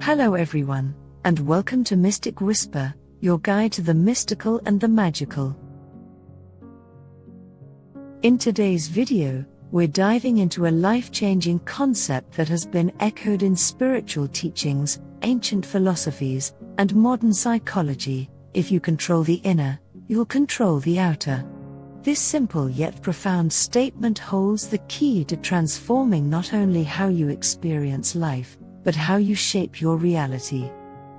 Hello everyone, and welcome to Mystic Whisper, your guide to the mystical and the magical. In today's video, we're diving into a life-changing concept that has been echoed in spiritual teachings, ancient philosophies, and modern psychology. If you control the inner, you'll control the outer. This simple yet profound statement holds the key to transforming not only how you experience life, but how you shape your reality.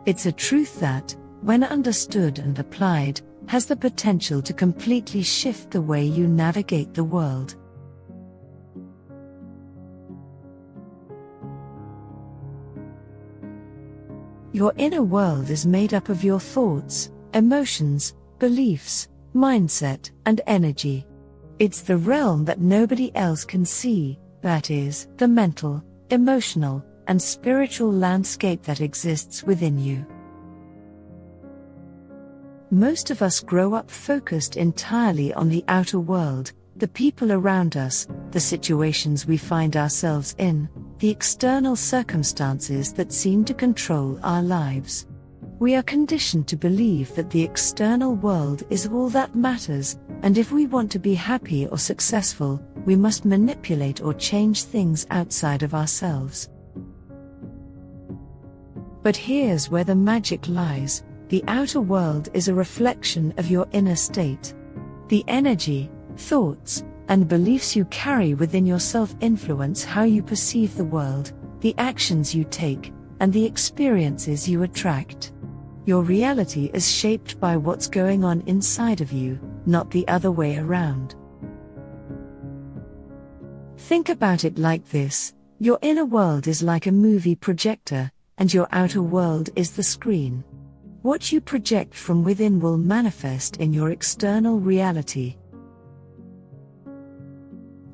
It's a truth that, when understood and applied, has the potential to completely shift the way you navigate the world. Your inner world is made up of your thoughts, emotions, beliefs, mindset, and energy. It's the realm that nobody else can see, that is, the mental, emotional, and spiritual landscape that exists within you. Most of us grow up focused entirely on the outer world, the people around us, the situations we find ourselves in, the external circumstances that seem to control our lives. We are conditioned to believe that the external world is all that matters, and if we want to be happy or successful, we must manipulate or change things outside of ourselves. But here's where the magic lies: the outer world is a reflection of your inner state. The energy, thoughts, and beliefs you carry within yourself influence how you perceive the world, the actions you take, and the experiences you attract. Your reality is shaped by what's going on inside of you, not the other way around. Think about it like this: your inner world is like a movie projector, and your outer world is the screen. What you project from within will manifest in your external reality.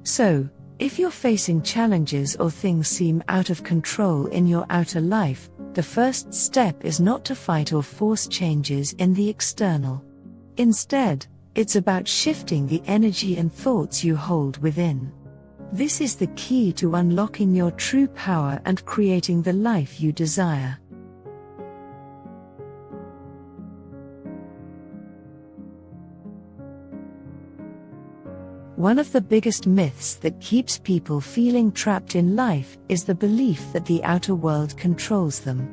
So, if you're facing challenges or things seem out of control in your outer life, the first step is not to fight or force changes in the external. Instead, it's about shifting the energy and thoughts you hold within. This is the key to unlocking your true power and creating the life you desire. One of the biggest myths that keeps people feeling trapped in life is the belief that the outer world controls them.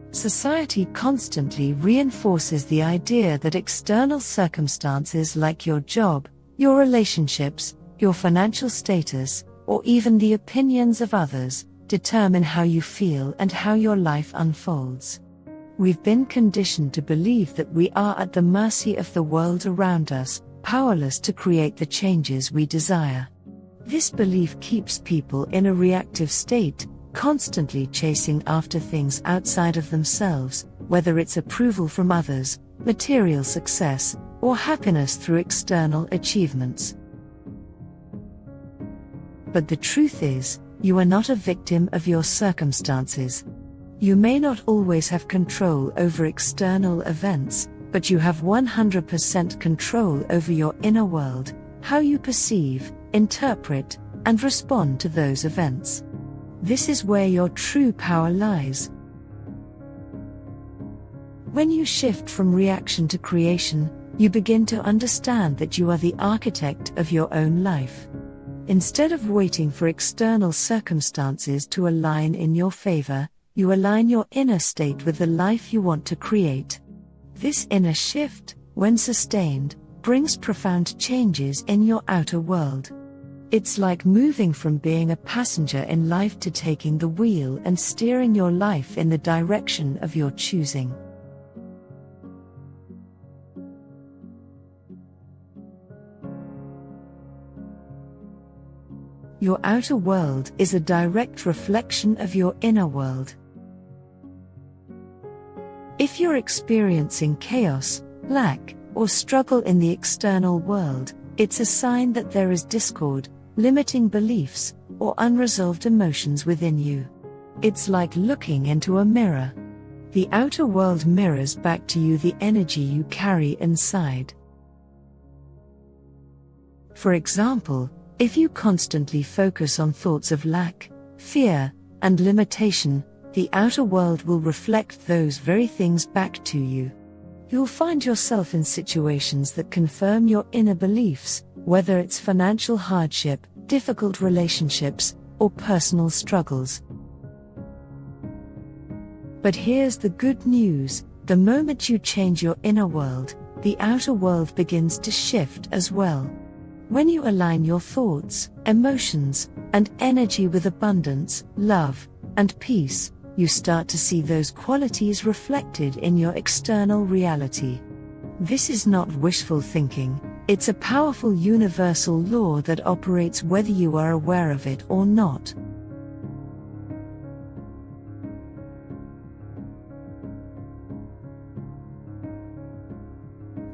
Society constantly reinforces the idea that external circumstances like your job, your relationships, your financial status, or even the opinions of others, determine how you feel and how your life unfolds. We've been conditioned to believe that we are at the mercy of the world around us, powerless to create the changes we desire. This belief keeps people in a reactive state, constantly chasing after things outside of themselves, whether it's approval from others, material success, or happiness through external achievements. But the truth is, you are not a victim of your circumstances. You may not always have control over external events, but you have 100% control over your inner world, how you perceive, interpret, and respond to those events. This is where your true power lies. When you shift from reaction to creation, you begin to understand that you are the architect of your own life. Instead of waiting for external circumstances to align in your favor, you align your inner state with the life you want to create. This inner shift, when sustained, brings profound changes in your outer world. It's like moving from being a passenger in life to taking the wheel and steering your life in the direction of your choosing. Your outer world is a direct reflection of your inner world. If you're experiencing chaos, lack, or struggle in the external world, it's a sign that there is discord, limiting beliefs, or unresolved emotions within you. It's like looking into a mirror. The outer world mirrors back to you the energy you carry inside. For example, if you constantly focus on thoughts of lack, fear, and limitation, the outer world will reflect those very things back to you. You'll find yourself in situations that confirm your inner beliefs, whether it's financial hardship, difficult relationships, or personal struggles. But here's the good news: the moment you change your inner world, the outer world begins to shift as well. When you align your thoughts, emotions, and energy with abundance, love, and peace, you start to see those qualities reflected in your external reality. This is not wishful thinking, it's a powerful universal law that operates whether you are aware of it or not.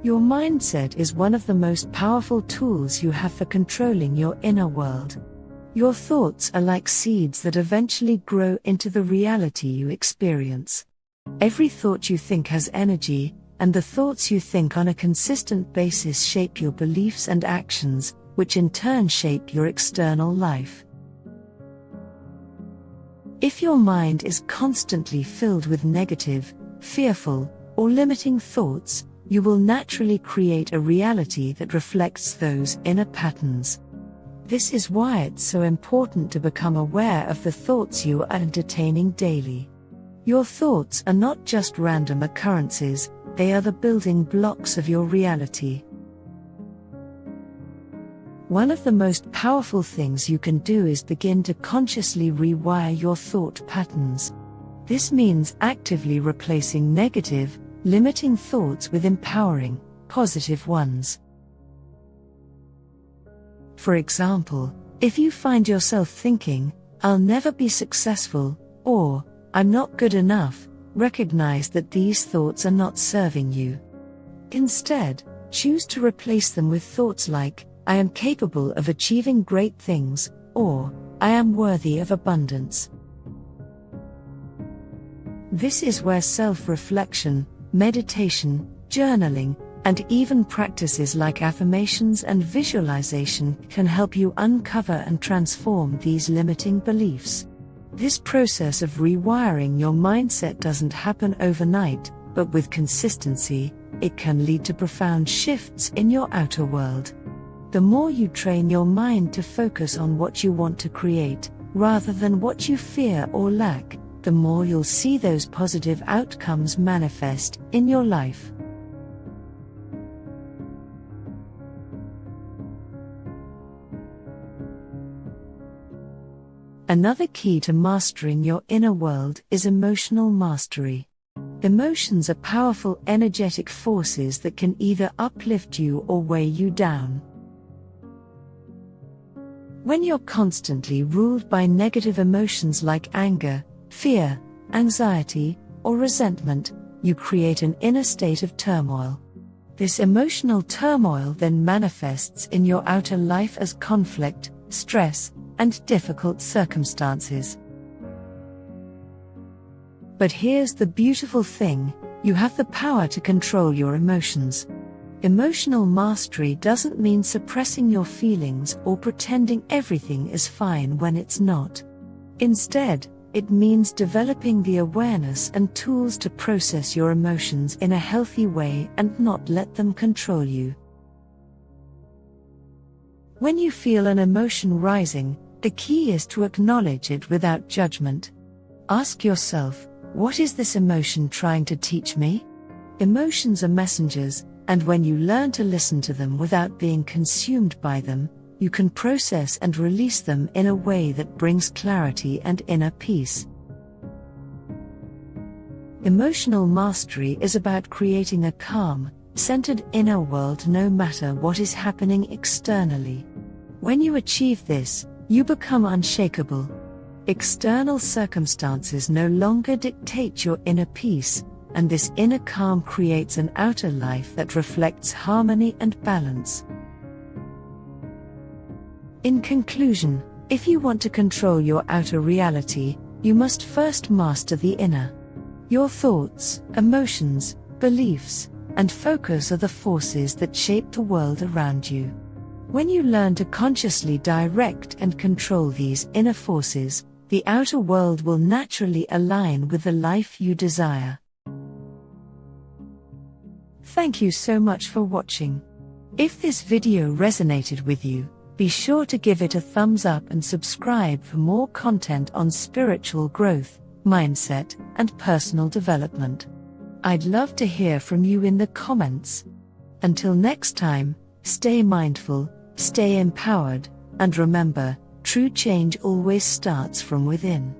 Your mindset is one of the most powerful tools you have for controlling your inner world. Your thoughts are like seeds that eventually grow into the reality you experience. Every thought you think has energy, and the thoughts you think on a consistent basis shape your beliefs and actions, which in turn shape your external life. If your mind is constantly filled with negative, fearful, or limiting thoughts, you will naturally create a reality that reflects those inner patterns. This is why it's so important to become aware of the thoughts you are entertaining daily. Your thoughts are not just random occurrences, they are the building blocks of your reality. One of the most powerful things you can do is begin to consciously rewire your thought patterns. This means actively replacing negative, limiting thoughts with empowering, positive ones. For example, if you find yourself thinking, "I'll never be successful," or "I'm not good enough," recognize that these thoughts are not serving you. Instead, choose to replace them with thoughts like, "I am capable of achieving great things," or "I am worthy of abundance." This is where self-reflection, meditation, journaling, and even practices like affirmations and visualization can help you uncover and transform these limiting beliefs. This process of rewiring your mindset doesn't happen overnight, but with consistency, it can lead to profound shifts in your outer world. The more you train your mind to focus on what you want to create, rather than what you fear or lack, the more you'll see those positive outcomes manifest in your life. Another key to mastering your inner world is emotional mastery. Emotions are powerful energetic forces that can either uplift you or weigh you down. When you're constantly ruled by negative emotions like anger, fear, anxiety, or resentment, you create an inner state of turmoil. This emotional turmoil then manifests in your outer life as conflict, stress, and difficult circumstances. But here's the beautiful thing: you have the power to control your emotions. Emotional mastery doesn't mean suppressing your feelings or pretending everything is fine when it's not. Instead, it means developing the awareness and tools to process your emotions in a healthy way and not let them control you. When you feel an emotion rising, the key is to acknowledge it without judgment. Ask yourself, what is this emotion trying to teach me? Emotions are messengers, and when you learn to listen to them without being consumed by them, you can process and release them in a way that brings clarity and inner peace. Emotional mastery is about creating a calm, centered inner world no matter what is happening externally. When you achieve this, you become unshakable. External circumstances no longer dictate your inner peace, and this inner calm creates an outer life that reflects harmony and balance. In conclusion, if you want to control your outer reality, you must first master the inner. Your thoughts, emotions, beliefs, and focus are the forces that shape the world around you. When you learn to consciously direct and control these inner forces, the outer world will naturally align with the life you desire. Thank you so much for watching. If this video resonated with you, be sure to give it a thumbs up and subscribe for more content on spiritual growth, mindset, and personal development. I'd love to hear from you in the comments. Until next time, stay mindful, stay empowered, and remember, true change always starts from within.